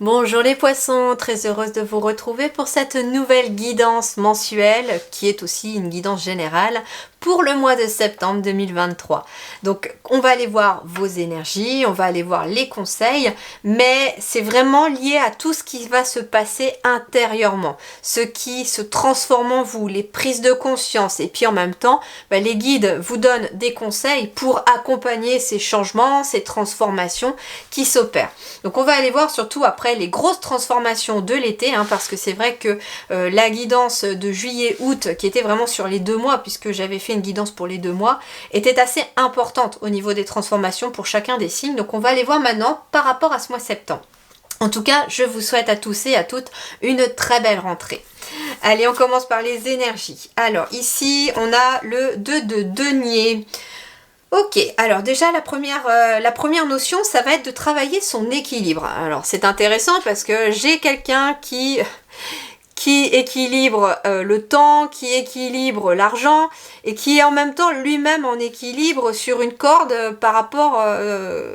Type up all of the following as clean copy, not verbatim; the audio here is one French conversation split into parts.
Bonjour les poissons, très heureuse de vous retrouver pour cette nouvelle guidance mensuelle qui est aussi une guidance générale pour le mois de septembre 2023. Donc on va aller voir vos énergies, on va aller voir les conseils, mais c'est vraiment lié à tout ce qui va se passer intérieurement, ce qui se transforme en vous, les prises de conscience, et puis en même temps, les guides vous donnent des conseils pour accompagner ces changements, ces transformations qui s'opèrent. Donc on va aller voir surtout après les grosses transformations de l'été, parce que c'est vrai que la guidance de juillet-août, qui était vraiment sur les 2 mois, puisque j'avais fait une guidance pour les 2 mois, était assez importante au niveau des transformations pour chacun des signes. Donc on va aller voir maintenant par rapport à ce mois septembre. En tout cas, je vous souhaite à tous et à toutes une très belle rentrée. Allez, on commence par les énergies. Alors ici, on a le 2 de denier. Ok, alors déjà la première notion, ça va être de travailler son équilibre. Alors c'est intéressant parce que j'ai quelqu'un qui équilibre le temps, qui équilibre l'argent et qui est en même temps lui-même en équilibre sur une corde par rapport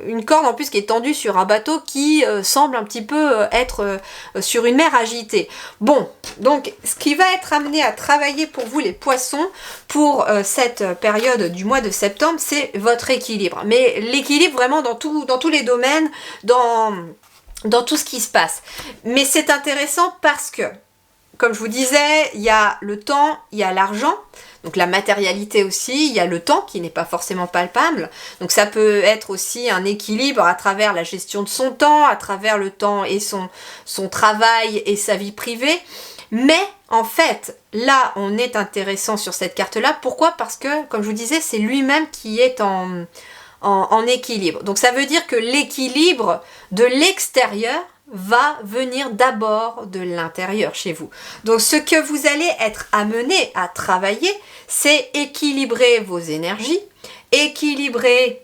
une corde en plus qui est tendue sur un bateau qui semble un petit peu être sur une mer agitée. Bon, donc ce qui va être amené à travailler pour vous les poissons pour cette période du mois de septembre, c'est votre équilibre. Mais l'équilibre vraiment dans tous les domaines, dans tout ce qui se passe. Mais c'est intéressant parce que comme je vous disais, il y a le temps, il y a l'argent, donc la matérialité aussi, il y a le temps qui n'est pas forcément palpable, donc ça peut être aussi un équilibre à travers la gestion de son temps, à travers le temps et son travail et sa vie privée, mais en fait, là on est intéressant sur cette carte-là, pourquoi ? Parce que, comme je vous disais, c'est lui-même qui est en équilibre, donc ça veut dire que l'équilibre de l'extérieur va venir d'abord de l'intérieur chez vous. Donc ce que vous allez être amené à travailler, c'est équilibrer vos énergies, équilibrer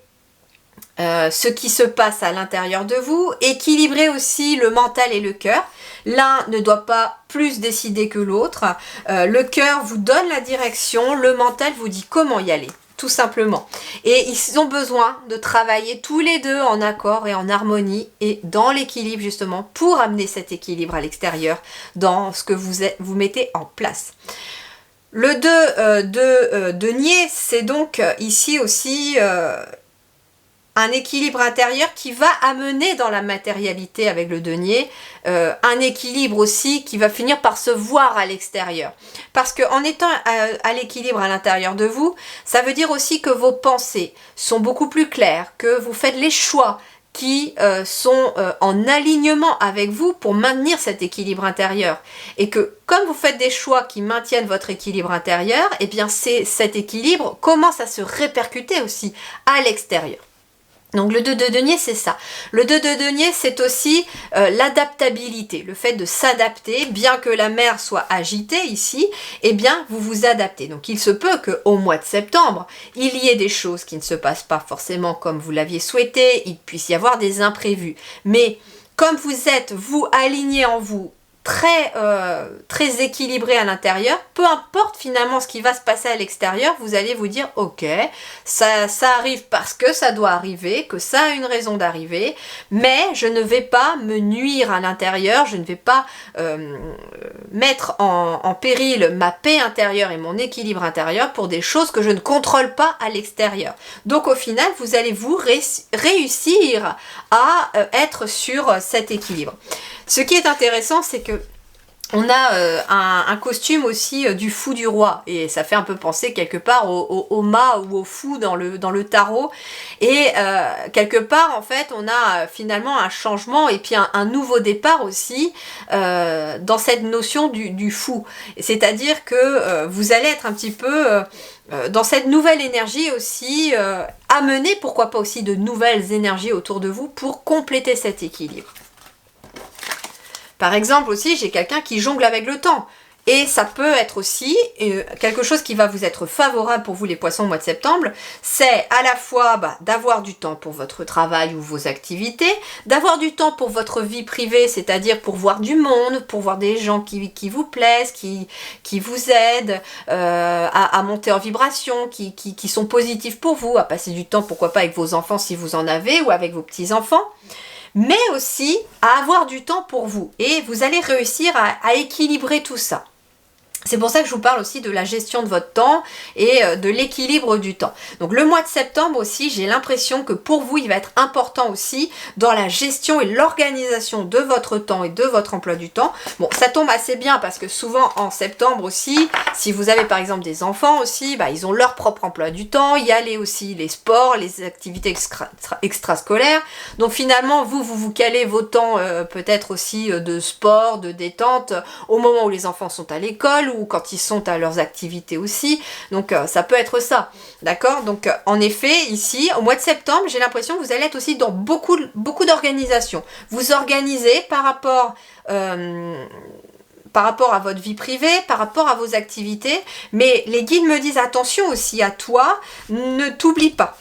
ce qui se passe à l'intérieur de vous, équilibrer aussi le mental et le cœur. L'un ne doit pas plus décider que l'autre. Le cœur vous donne la direction, le mental vous dit comment y aller. Tout simplement. Et ils ont besoin de travailler tous les deux en accord et en harmonie et dans l'équilibre justement pour amener cet équilibre à l'extérieur dans ce que vous mettez en place. Le 2 de denier, c'est donc ici aussi un équilibre intérieur qui va amener dans la matérialité avec le denier, un équilibre aussi qui va finir par se voir à l'extérieur. Parce qu'en étant à l'équilibre à l'intérieur de vous, ça veut dire aussi que vos pensées sont beaucoup plus claires, que vous faites les choix qui sont en alignement avec vous pour maintenir cet équilibre intérieur. Et que comme vous faites des choix qui maintiennent votre équilibre intérieur, et bien cet équilibre commence à se répercuter aussi à l'extérieur. Donc le 2 de denier, c'est ça. Le 2 de denier, c'est aussi l'adaptabilité, le fait de s'adapter, bien que la mer soit agitée ici, eh bien vous vous adaptez. Donc il se peut qu'au mois de septembre, il y ait des choses qui ne se passent pas forcément comme vous l'aviez souhaité, il puisse y avoir des imprévus. Mais comme vous êtes, vous, aligné en vous, très équilibré à l'intérieur, peu importe finalement ce qui va se passer à l'extérieur, vous allez vous dire ok, ça arrive parce que ça doit arriver, que ça a une raison d'arriver, mais je ne vais pas me nuire à l'intérieur, je ne vais pas mettre en péril ma paix intérieure et mon équilibre intérieur pour des choses que je ne contrôle pas à l'extérieur. Donc au final, vous allez vous réussir à être sur cet équilibre. Ce qui est intéressant, c'est que on a un costume aussi du fou du roi et ça fait un peu penser quelque part au mât ou au fou dans le tarot et quelque part en fait on a finalement un changement et puis un nouveau départ aussi dans cette notion du fou, c'est-à-dire que vous allez être un petit peu dans cette nouvelle énergie aussi amener pourquoi pas aussi de nouvelles énergies autour de vous pour compléter cet équilibre. Par exemple aussi, j'ai quelqu'un qui jongle avec le temps. Et ça peut être aussi quelque chose qui va vous être favorable pour vous les poissons au mois de septembre. C'est à la fois d'avoir du temps pour votre travail ou vos activités, d'avoir du temps pour votre vie privée, c'est-à-dire pour voir du monde, pour voir des gens qui vous plaisent, qui vous aident à monter en vibration, qui sont positifs pour vous, à passer du temps pourquoi pas avec vos enfants si vous en avez ou avec vos petits-enfants. mais aussi à avoir du temps pour vous. Et vous allez réussir à équilibrer tout ça. C'est pour ça que je vous parle aussi de la gestion de votre temps et de l'équilibre du temps. Donc le mois de septembre aussi, j'ai l'impression que pour vous, il va être important aussi dans la gestion et l'organisation de votre temps et de votre emploi du temps. Bon, ça tombe assez bien parce que souvent en septembre aussi, si vous avez par exemple des enfants aussi, ils ont leur propre emploi du temps. Il y a aussi les sports, les activités extrascolaires. Donc finalement, vous calez vos temps peut-être aussi de sport, de détente au moment où les enfants sont à l'école ou quand ils sont à leurs activités aussi. Donc ça peut être ça, d'accord? Donc en effet, ici, au mois de septembre, j'ai l'impression que vous allez être aussi dans beaucoup d'organisation. Vous organisez par rapport à votre vie privée, par rapport à vos activités, mais les guides me disent attention aussi à toi, ne t'oublie pas.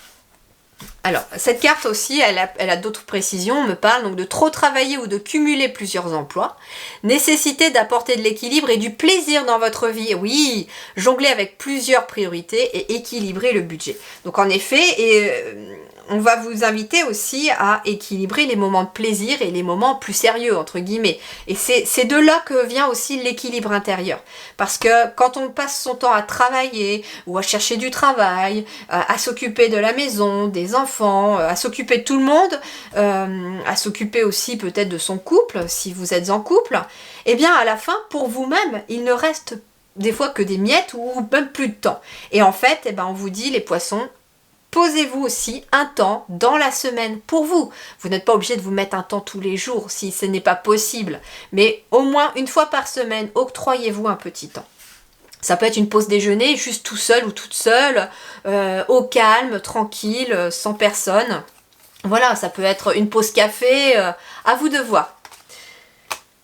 Alors, cette carte aussi, elle a d'autres précisions, on me parle donc de trop travailler ou de cumuler plusieurs emplois, nécessité d'apporter de l'équilibre et du plaisir dans votre vie, oui, jongler avec plusieurs priorités et équilibrer le budget. Donc en effet, on va vous inviter aussi à équilibrer les moments de plaisir et les moments plus sérieux, entre guillemets. Et c'est de là que vient aussi l'équilibre intérieur. Parce que quand on passe son temps à travailler ou à chercher du travail, à s'occuper de la maison, des enfants, à s'occuper de tout le monde, à s'occuper aussi peut-être de son couple, si vous êtes en couple, eh bien à la fin, pour vous-même, il ne reste des fois que des miettes ou même plus de temps. Et en fait, on vous dit, les poissons, posez-vous aussi un temps dans la semaine pour vous. Vous n'êtes pas obligé de vous mettre un temps tous les jours si ce n'est pas possible. Mais au moins une fois par semaine, octroyez-vous un petit temps. Ça peut être une pause déjeuner juste tout seul ou toute seule, au calme, tranquille, sans personne. Voilà, ça peut être une pause café, à vous de voir.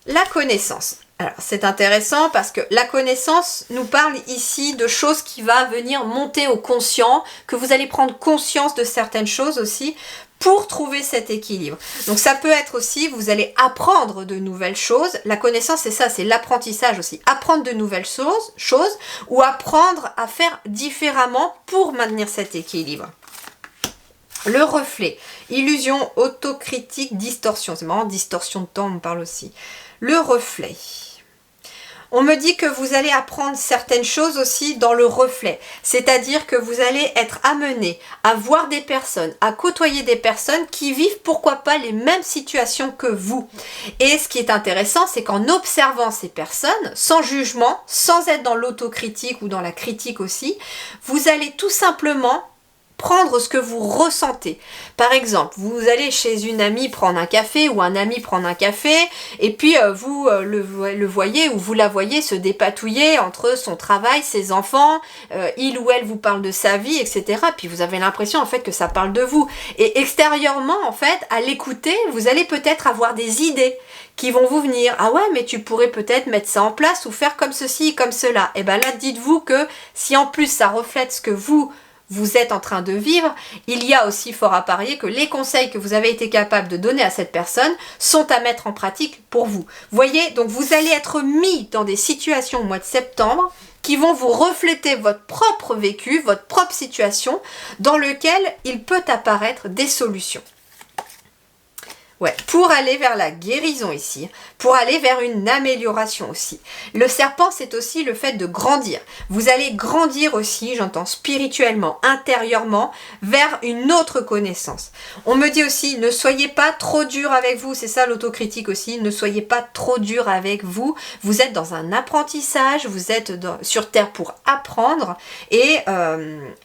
La connaissance. Alors, c'est intéressant parce que la connaissance nous parle ici de choses qui vont venir monter au conscient, que vous allez prendre conscience de certaines choses aussi pour trouver cet équilibre. Donc ça peut être aussi, vous allez apprendre de nouvelles choses. La connaissance, c'est ça, c'est l'apprentissage aussi. Apprendre de nouvelles choses ou apprendre à faire différemment pour maintenir cet équilibre. Le reflet, illusion, autocritique, distorsion. C'est marrant, distorsion de temps, on me parle aussi. Le reflet. On me dit que vous allez apprendre certaines choses aussi dans le reflet. C'est-à-dire que vous allez être amené à voir des personnes, à côtoyer des personnes qui vivent pourquoi pas les mêmes situations que vous. Et ce qui est intéressant, c'est qu'en observant ces personnes, sans jugement, sans être dans l'autocritique ou dans la critique aussi, vous allez tout simplement prendre ce que vous ressentez. Par exemple, vous allez chez une amie prendre un café ou un ami prendre un café et puis vous le voyez ou vous la voyez se dépatouiller entre son travail, ses enfants, il ou elle vous parle de sa vie, etc. Puis vous avez l'impression en fait que ça parle de vous. Et extérieurement, en fait, à l'écouter, vous allez peut-être avoir des idées qui vont vous venir. Ah ouais, mais tu pourrais peut-être mettre ça en place ou faire comme ceci, comme cela. Et bien là, dites-vous que si en plus ça reflète ce que vous êtes en train de vivre, il y a aussi fort à parier que les conseils que vous avez été capable de donner à cette personne sont à mettre en pratique pour vous. Voyez, donc vous allez être mis dans des situations au mois de septembre qui vont vous refléter votre propre vécu, votre propre situation, dans lequel il peut apparaître des solutions. Ouais, pour aller vers la guérison ici, pour aller vers une amélioration aussi. Le serpent, c'est aussi le fait de grandir. Vous allez grandir aussi, j'entends spirituellement, intérieurement, vers une autre connaissance. On me dit aussi, ne soyez pas trop dur avec vous, c'est ça l'autocritique aussi, ne soyez pas trop dur avec vous. Vous êtes dans un apprentissage, vous êtes sur Terre pour apprendre et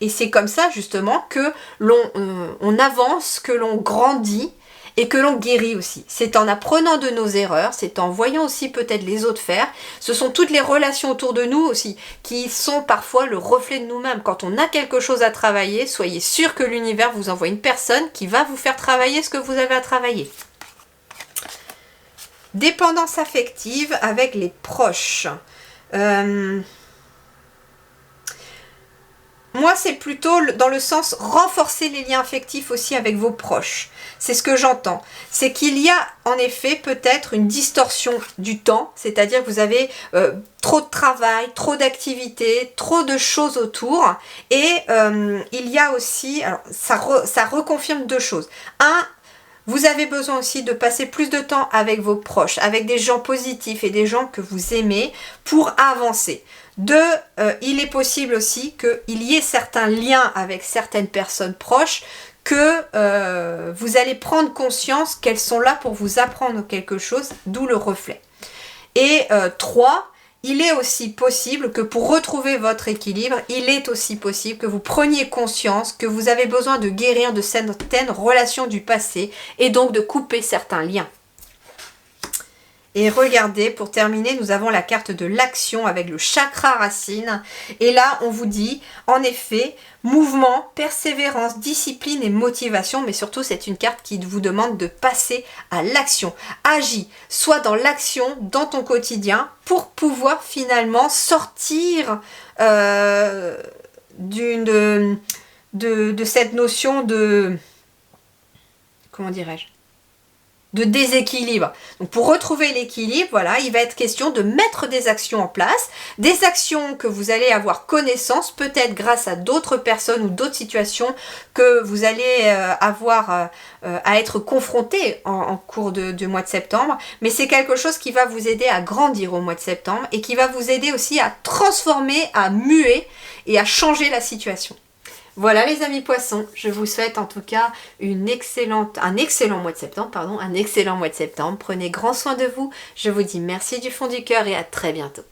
c'est comme ça justement que on avance, que l'on grandit, et que l'on guérit aussi. C'est en apprenant de nos erreurs, c'est en voyant aussi peut-être les autres faire. Ce sont toutes les relations autour de nous aussi qui sont parfois le reflet de nous-mêmes. Quand on a quelque chose à travailler, soyez sûr que l'univers vous envoie une personne qui va vous faire travailler ce que vous avez à travailler. Dépendance affective avec les proches. Moi, c'est plutôt dans le sens renforcer les liens affectifs aussi avec vos proches. C'est ce que j'entends. C'est qu'il y a en effet peut-être une distorsion du temps, c'est-à-dire que vous avez trop de travail, trop d'activités, trop de choses autour. Et il y a aussi, alors ça reconfirme deux choses. Un, Vous avez besoin aussi de passer plus de temps avec vos proches, avec des gens positifs et des gens que vous aimez pour avancer. Il est possible aussi qu'il y ait certains liens avec certaines personnes proches que vous allez prendre conscience qu'elles sont là pour vous apprendre quelque chose, d'où le reflet. Et 3, il est aussi possible que pour retrouver votre équilibre, il est aussi possible que vous preniez conscience que vous avez besoin de guérir de certaines relations du passé et donc de couper certains liens. Et regardez, pour terminer, nous avons la carte de l'action avec le chakra racine. Et là, on vous dit, en effet, mouvement, persévérance, discipline et motivation. Mais surtout, c'est une carte qui vous demande de passer à l'action. Agis, sois dans l'action, dans ton quotidien, pour pouvoir finalement sortir de cette notion de... Comment dirais-je ? De déséquilibre. Donc pour retrouver l'équilibre, voilà, il va être question de mettre des actions en place, des actions que vous allez avoir connaissance, peut-être grâce à d'autres personnes ou d'autres situations que vous allez avoir à être confronté en cours du mois de septembre, mais c'est quelque chose qui va vous aider à grandir au mois de septembre et qui va vous aider aussi à transformer, à muer et à changer la situation. Voilà les amis poissons, je vous souhaite en tout cas un excellent mois de septembre, un excellent mois de septembre. Prenez grand soin de vous, je vous dis merci du fond du cœur et à très bientôt.